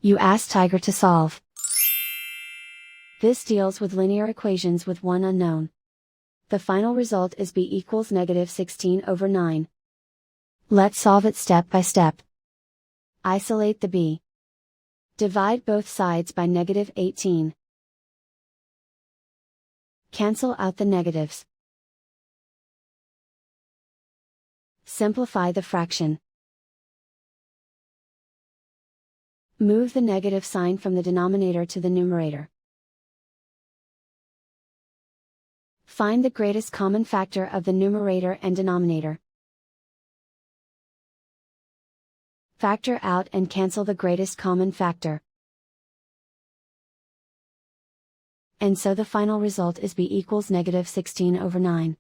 You ask Tiger to solve. This deals with linear equations with one unknown. The final result is b equals -16/9. Let's solve it step by step. Isolate the b. Divide both sides by -18. Cancel out the negatives. Simplify the fraction. Move the negative sign from the denominator to the numerator. Find the greatest common factor of the numerator and denominator. Factor out and cancel the greatest common factor. And so the final result is b equals -16/9.